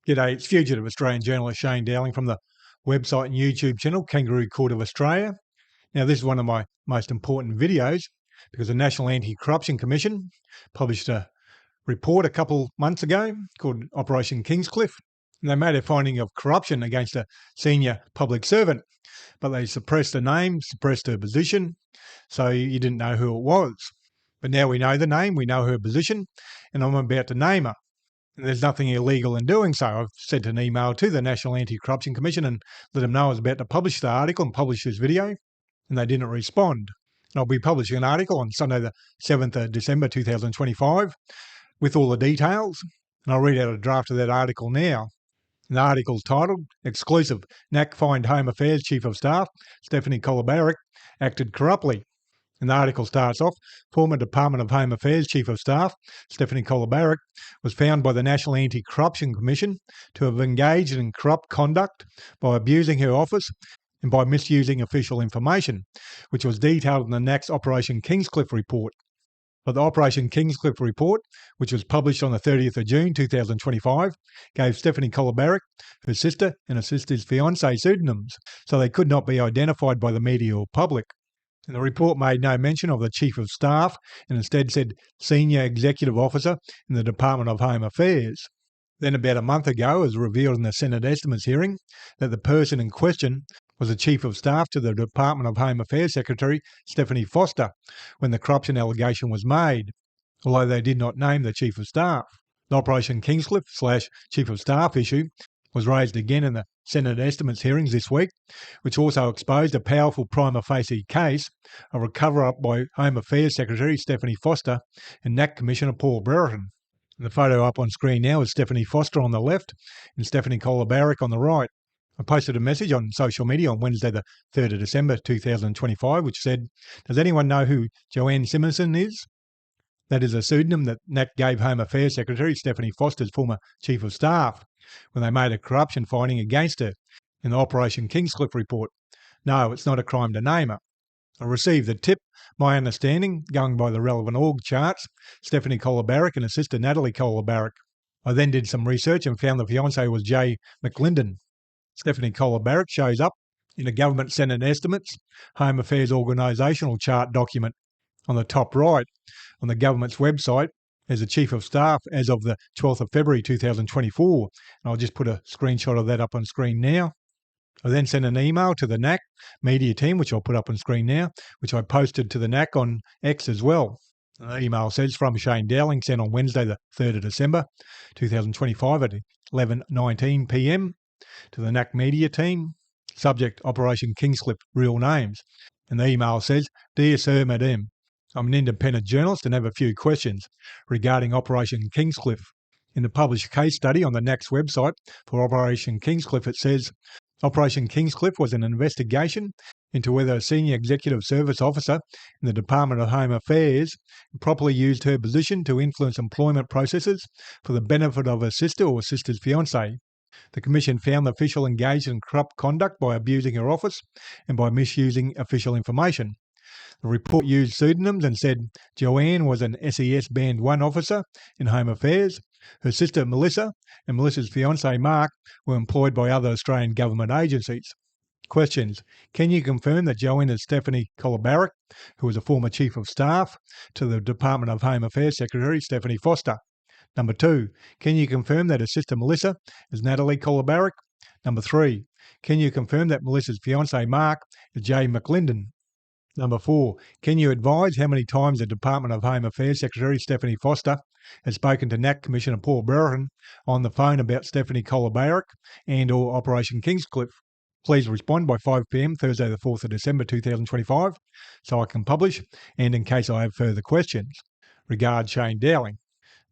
G'day, it's fugitive Australian journalist Shane Dowling from the website and YouTube channel Kangaroo Court of Australia. Now, this is one of my most important videos because the National Anti-Corruption Commission published a report a couple months ago called Operation Kingscliff. And they made a finding of corruption against a senior public servant, but they suppressed the name, suppressed her position, so you didn't know who it was. But now we know the name, we know her position, and I'm about to name her. There's nothing illegal in doing so. I've sent an email to the National Anti-Corruption Commission and let them know I was about to publish the article and publish this video, and they didn't respond. And I'll be publishing an article on Sunday the 7th of December 2025 with all the details, and I'll read out a draft of that article now. And the article's titled, Exclusive, NACC Fined Home Affairs Chief of Staff, Stephanie Kolobaric, Acted Corruptly. And the article starts off, former Department of Home Affairs Chief of Staff, Stephanie Kolobaric, was found by the National Anti-Corruption Commission to have engaged in corrupt conduct by abusing her office and by misusing official information, which was detailed in the NACC's Operation Kingscliff report. But the Operation Kingscliff report, which was published on the 30th of June 2025, gave Stephanie Kolobaric, her sister and her sister's fiancé pseudonyms, so they could not be identified by the media or public. And the report made no mention of the Chief of Staff and instead said Senior Executive Officer in the Department of Home Affairs. Then about a month ago, it was revealed in the Senate estimates hearing that the person in question was the Chief of Staff to the Department of Home Affairs Secretary Stephanie Foster when the corruption allegation was made, although they did not name the Chief of Staff. The Operation Kingscliff / Chief of Staff issue was raised again in the Senate estimates hearings this week, which also exposed a powerful prima facie case of a cover-up by Home Affairs Secretary Stephanie Foster and NACC Commissioner Paul Brereton. The photo up on screen now is Stephanie Foster on the left and Stephanie Kolobaric on the right. I posted a message on social media on Wednesday the 3rd of December 2025 which said, does anyone know who Joanne Simonson is? That is a pseudonym that NACC gave Home Affairs Secretary Stephanie Foster's former Chief of Staff when they made a corruption finding against her in the Operation Kingscliff report. No, it's not a crime to name her. I received the tip. My understanding, going by the relevant org charts, Stephanie Kolobaric and her sister Natalie Kolobaric. I then did some research and found the fiancé was Jay McLinden. Stephanie Kolobaric shows up in a Government Senate Estimates Home Affairs Organisational Chart document on the top right on the government's website as the Chief of Staff as of the 12th of February 2024. And I'll just put a screenshot of that up on screen now. I then sent an email to the NACC media team, which I'll put up on screen now, which I posted to the NACC on X as well. The email says, from Shane Dowling, sent on Wednesday the 3rd of December 2025 at 11:19 p.m. to the NACC media team. Subject, Operation Kingscliff, real names. And the email says, Dear Sir, Madam, I'm an independent journalist and have a few questions regarding Operation Kingscliff. In the published case study on the NACC's website for Operation Kingscliff, it says, Operation Kingscliff was an investigation into whether a senior executive service officer in the Department of Home Affairs improperly used her position to influence employment processes for the benefit of her sister or sister's fiancé. The Commission found the official engaged in corrupt conduct by abusing her office and by misusing official information. The report used pseudonyms and said Joanne was an SES Band 1 officer in Home Affairs. Her sister Melissa and Melissa's fiancé Mark were employed by other Australian government agencies. Questions. Can you confirm that Joanne is Stephanie Kolobaric, who was a former Chief of Staff to the Department of Home Affairs Secretary Stephanie Foster? Number 2, can you confirm that her sister Melissa is Natalie Kolobaric? Number 3, can you confirm that Melissa's fiancé Mark is Jay McLinden? Number 4, can you advise how many times the Department of Home Affairs Secretary Stephanie Foster has spoken to NACC Commissioner Paul Brereton on the phone about Stephanie Kolobaric and or Operation Kingscliff? Please respond by 5 p.m. Thursday the 4th of December 2025 so I can publish and in case I have further questions. Regards, Shane Dowling.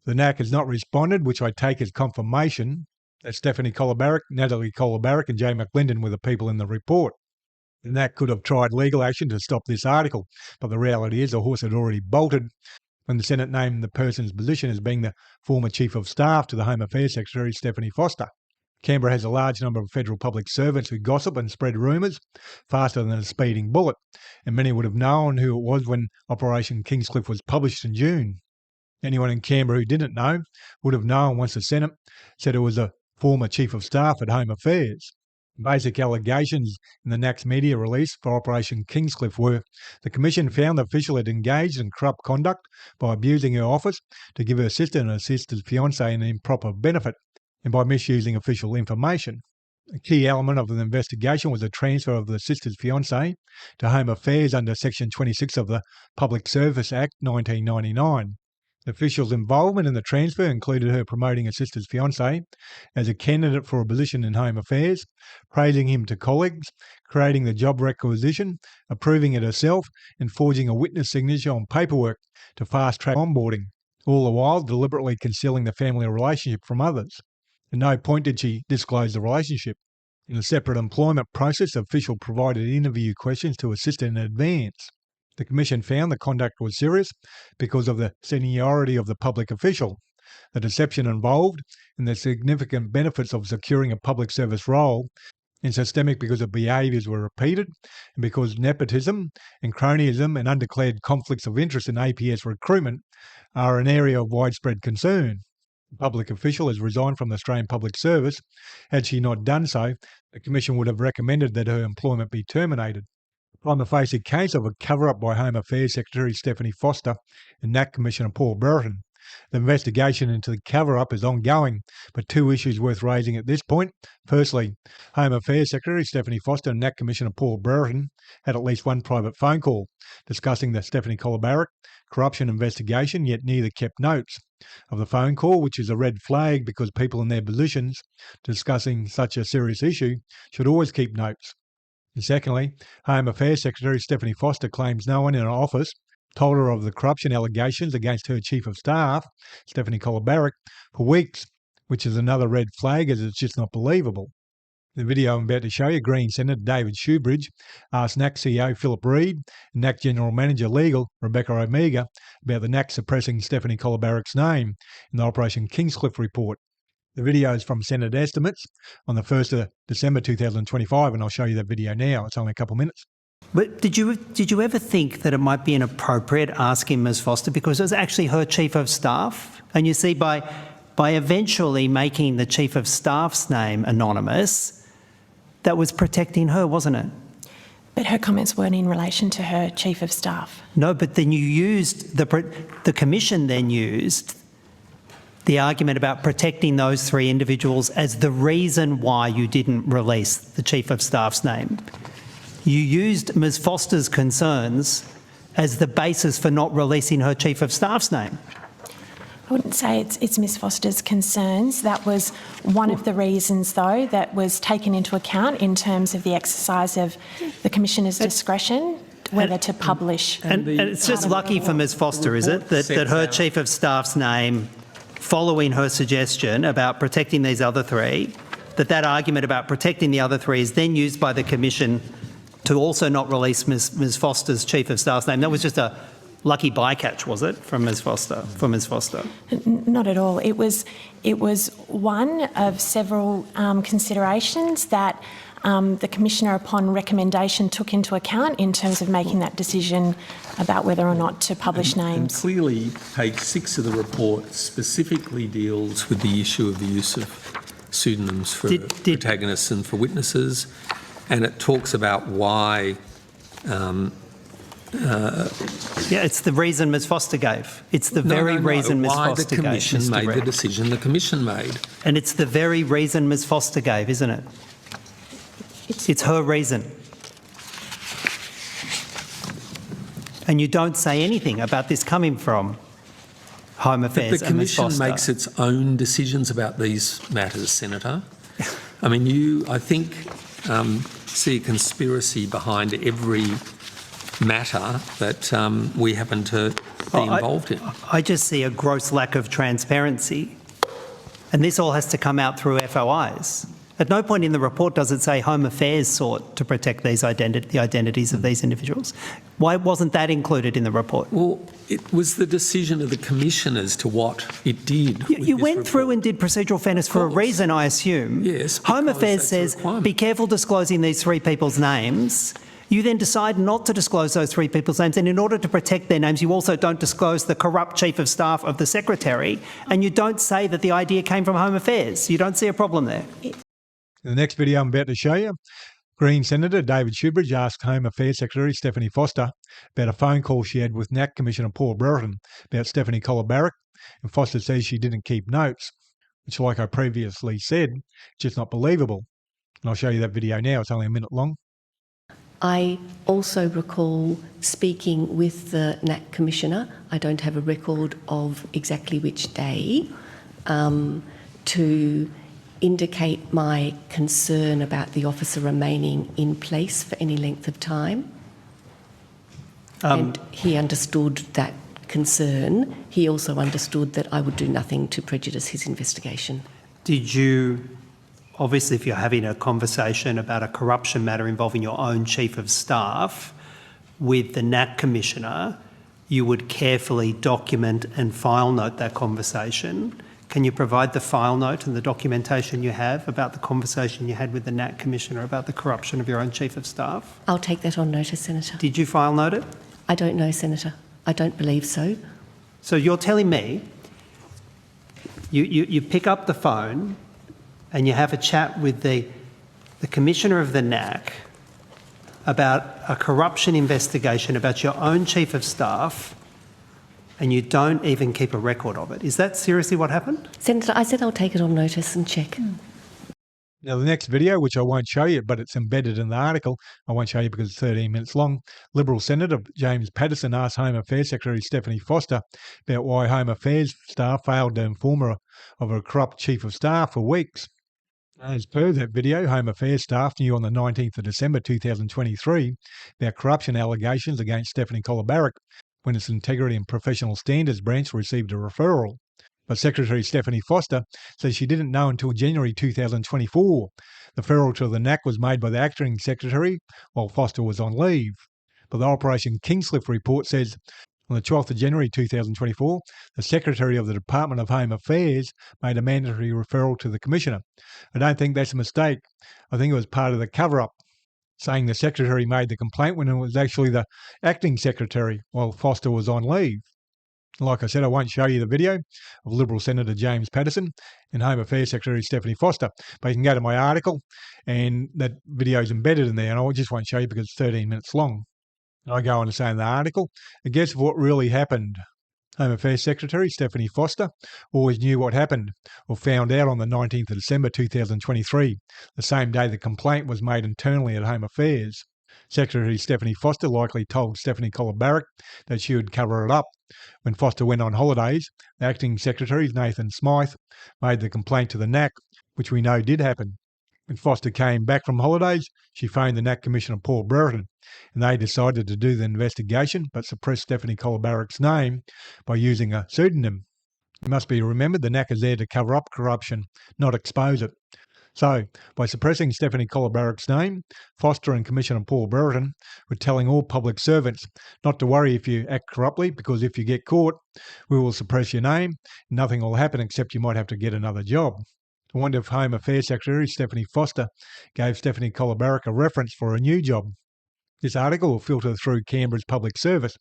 The NACC has not responded, which I take as confirmation that Stephanie Kolobaric, Natalie Kolobaric and Jay McLinden were the people in the report. The NACC could have tried legal action to stop this article, but the reality is the horse had already bolted when the Senate named the person's position as being the former Chief of Staff to the Home Affairs Secretary Stephanie Foster. Canberra has a large number of federal public servants who gossip and spread rumours faster than a speeding bullet, and many would have known who it was when Operation Kingscliff was published in June. Anyone in Canberra who didn't know would have known once the Senate said it was a former Chief of Staff at Home Affairs. Basic allegations in the NACC media release for Operation Kingscliff were the Commission found the official had engaged in corrupt conduct by abusing her office to give her sister and her sister's fiancé an improper benefit and by misusing official information. A key element of the investigation was the transfer of the sister's fiancé to Home Affairs under Section 26 of the Public Service Act 1999. The official's involvement in the transfer included her promoting her sister's fiancé as a candidate for a position in Home Affairs, praising him to colleagues, creating the job requisition, approving it herself, and forging a witness signature on paperwork to fast-track onboarding, all the while deliberately concealing the family relationship from others. At no point did she disclose the relationship. In a separate employment process, the official provided interview questions to assist in advance. The Commission found the conduct was serious because of the seniority of the public official, the deception involved, and the significant benefits of securing a public service role, and systemic because the behaviours were repeated, and because nepotism and cronyism and undeclared conflicts of interest in APS recruitment are an area of widespread concern. The public official has resigned from the Australian Public Service. Had she not done so, the Commission would have recommended that her employment be terminated. Prima facie case of a cover-up by Home Affairs Secretary Stephanie Foster and NACC Commissioner Paul Brereton. The investigation into the cover-up is ongoing, but two issues worth raising at this point. Firstly, Home Affairs Secretary Stephanie Foster and NACC Commissioner Paul Brereton had at least one private phone call discussing the Stephanie Kolobaric corruption investigation, yet neither kept notes of the phone call, which is a red flag because people in their positions discussing such a serious issue should always keep notes. And secondly, Home Affairs Secretary Stephanie Foster claims no one in her office told her of the corruption allegations against her Chief of Staff, Stephanie Kolobaric, for weeks, which is another red flag as it's just not believable. The video I'm about to show you, Green Senator David Shoebridge asked NACC CEO Philip Reid and NACC General Manager Legal Rebecca Omega about the NACC suppressing Stephanie Kolobaric's name in the Operation Kingscliff report. The video is from Senate estimates on the 1st of December 2025, and I'll show you that video now. It's only a couple of minutes. But did you ever think that it might be inappropriate asking Ms Foster, because it was actually her Chief of Staff? And you see, by eventually making the Chief of Staff's name anonymous, that was protecting her, wasn't it? But her comments weren't in relation to her Chief of Staff. No, but then you used, the Commission then used the argument about protecting those three individuals as the reason why you didn't release the Chief of Staff's name. You used Ms Foster's concerns as the basis for not releasing her Chief of Staff's name. I wouldn't say it's Ms Foster's concerns. That was one of the reasons, though, that was taken into account in terms of the exercise of the Commissioner's discretion whether to publish. And it's just lucky for Ms Foster, is it, that her Chief of Staff's name, following her suggestion about protecting these other three, that argument about protecting the other three is then used by the Commission to also not release Ms Foster's Chief of Staff's name. That was just a lucky bycatch, was it, from Ms Foster, for Ms Foster? Not at all. It was one of several considerations that the Commissioner, upon recommendation, took into account in terms of making that decision about whether or not to publish names. And clearly, page 6 of the report specifically deals with the issue of the use of pseudonyms for protagonists and for witnesses, and it talks about why. It's the reason Ms Foster gave. It's the very reason Ms Foster gave. Why the Commission made the decision the Commission made. And it's the very reason Ms Foster gave, isn't it? It's her reason. And you don't say anything about this coming from Home Affairs and Ms Foster. But the Commission makes its own decisions about these matters, Senator. I mean, you, I think, see a conspiracy behind every matter that we happen to be involved in. I just see a gross lack of transparency. And this all has to come out through FOIs. At no point in the report does it say Home Affairs sought to protect these the identities of these individuals. Why wasn't that included in the report? Well, it was the decision of the Commission as to what it did. You went through and did procedural fairness for a reason, I assume. Yes. Home Affairs says, be careful disclosing these three people's names. You then decide not to disclose those three people's names, and in order to protect their names, you also don't disclose the corrupt Chief of Staff of the Secretary, and you don't say that the idea came from Home Affairs. You don't see a problem there. In the next video I'm about to show you, Green Senator David Shoebridge asked Home Affairs Secretary Stephanie Foster about a phone call she had with NACC Commissioner Paul Brereton about Stephanie Kolobaric, and Foster says she didn't keep notes, which, like I previously said, just not believable. And I'll show you that video now. It's only a minute long. I also recall speaking with the NACC Commissioner, I don't have a record of exactly which day, to indicate my concern about the officer remaining in place for any length of time. And he understood that concern. He also understood that I would do nothing to prejudice his investigation. Did you, obviously if you're having a conversation about a corruption matter involving your own Chief of Staff with the NACC Commissioner, you would carefully document and file note that conversation. Can you provide the file note and the documentation you have about the conversation you had with the NACC Commissioner about the corruption of your own Chief of Staff? I'll take that on notice, Senator. Did you file note it? I don't know, Senator. I don't believe so. So you're telling me you pick up the phone and you have a chat with the Commissioner of the NACC about a corruption investigation about your own Chief of Staff, and you don't even keep a record of it. Is that seriously what happened? Senator, I said I'll take it on notice and check. Now, the next video, which I won't show you, but it's embedded in the article, I won't show you because it's 13 minutes long. Liberal Senator James Paterson asked Home Affairs Secretary Stephanie Foster about why Home Affairs staff failed to inform her of a corrupt Chief of Staff for weeks. As per that video, Home Affairs staff knew on the 19th of December 2023 about corruption allegations against Stephanie Kolobaric when its Integrity and Professional Standards branch received a referral. But Secretary Stephanie Foster says she didn't know until January 2024. The referral to the NACC was made by the acting secretary while Foster was on leave. But the Operation Kingslip report says on the 12th of January 2024, the Secretary of the Department of Home Affairs made a mandatory referral to the Commissioner. I don't think that's a mistake. I think it was part of the cover-up, saying the Secretary made the complaint when it was actually the acting secretary while Foster was on leave. Like I said, I won't show you the video of Liberal Senator James Paterson and Home Affairs Secretary Stephanie Foster, but you can go to my article and that video is embedded in there, and I just won't show you because it's 13 minutes long. And I go on to say in the article, I guess what really happened. Home Affairs Secretary Stephanie Foster always knew what happened, or found out on the 19th of December 2023, the same day the complaint was made internally at Home Affairs. Secretary Stephanie Foster likely told Stephanie Kolobaric that she would cover it up. When Foster went on holidays, the acting secretary, Nathan Smythe, made the complaint to the NACC, which we know did happen. When Foster came back from holidays, she phoned the NACC Commissioner Paul Brereton, and they decided to do the investigation but suppressed Stephanie Kolobaric's name by using a pseudonym. It must be remembered the NACC is there to cover up corruption, not expose it. So, by suppressing Stephanie Kolobaric's name, Foster and Commissioner Paul Brereton were telling all public servants not to worry if you act corruptly, because if you get caught, we will suppress your name. Nothing will happen except you might have to get another job. I wonder if Home Affairs Secretary Stephanie Foster gave Stephanie Kolobaric a reference for a new job. This article will filter through Canberra's public service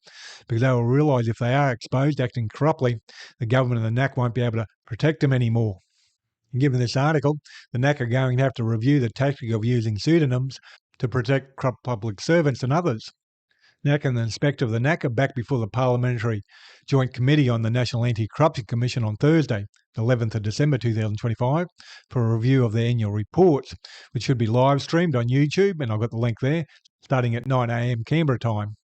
because they will realise if they are exposed acting corruptly, the government and the NACC won't be able to protect them anymore. And given this article, the NACC are going to have to review the tactic of using pseudonyms to protect corrupt public servants and others. NACC and the Inspector of the NACC are back before the Parliamentary Joint Committee on the National Anti-Corruption Commission on Thursday, the 11th of December 2025, for a review of their annual reports, which should be live streamed on YouTube, and I've got the link there, starting at 9 a.m. Canberra time.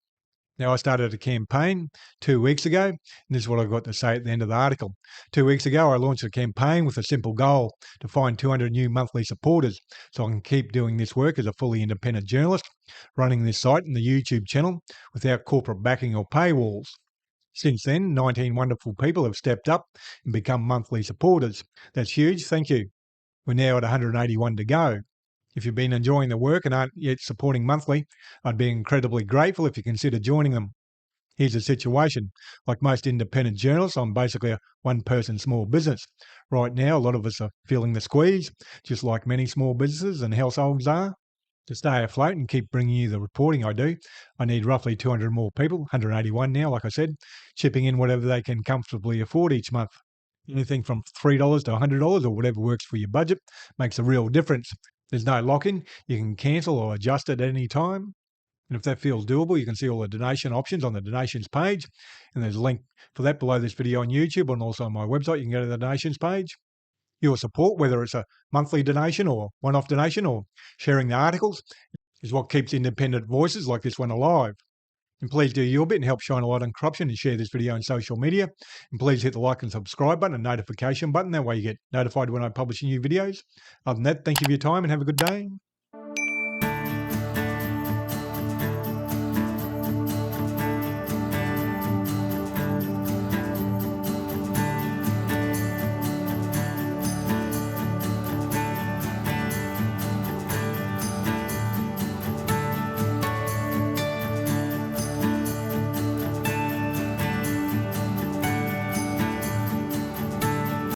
Now, I started a campaign 2 weeks ago, and this is what I've got to say at the end of the article. 2 weeks ago, I launched a campaign with a simple goal to find 200 new monthly supporters so I can keep doing this work as a fully independent journalist, running this site and the YouTube channel without corporate backing or paywalls. Since then, 19 wonderful people have stepped up and become monthly supporters. That's huge, thank you. We're now at 181 to go. If you've been enjoying the work and aren't yet supporting monthly, I'd be incredibly grateful if you consider joining them. Here's the situation. Like most independent journalists, I'm basically a one-person small business. Right now, a lot of us are feeling the squeeze, just like many small businesses and households are. To stay afloat and keep bringing you the reporting I do, I need roughly 200 more people, 181 now, like I said, chipping in whatever they can comfortably afford each month. Anything from $3 to $100 or whatever works for your budget makes a real difference. There's no lock-in. You can cancel or adjust at any time. And if that feels doable, you can see all the donation options on the donations page. And there's a link for that below this video on YouTube and also on my website. You can go to the donations page. Your support, whether it's a monthly donation or one-off donation or sharing the articles, is what keeps independent voices like this one alive. And please do your bit and help shine a light on corruption and share this video on social media. And please hit the like and subscribe button and notification button. That way you get notified when I publish new videos. Other than that, thank you for your time and have a good day.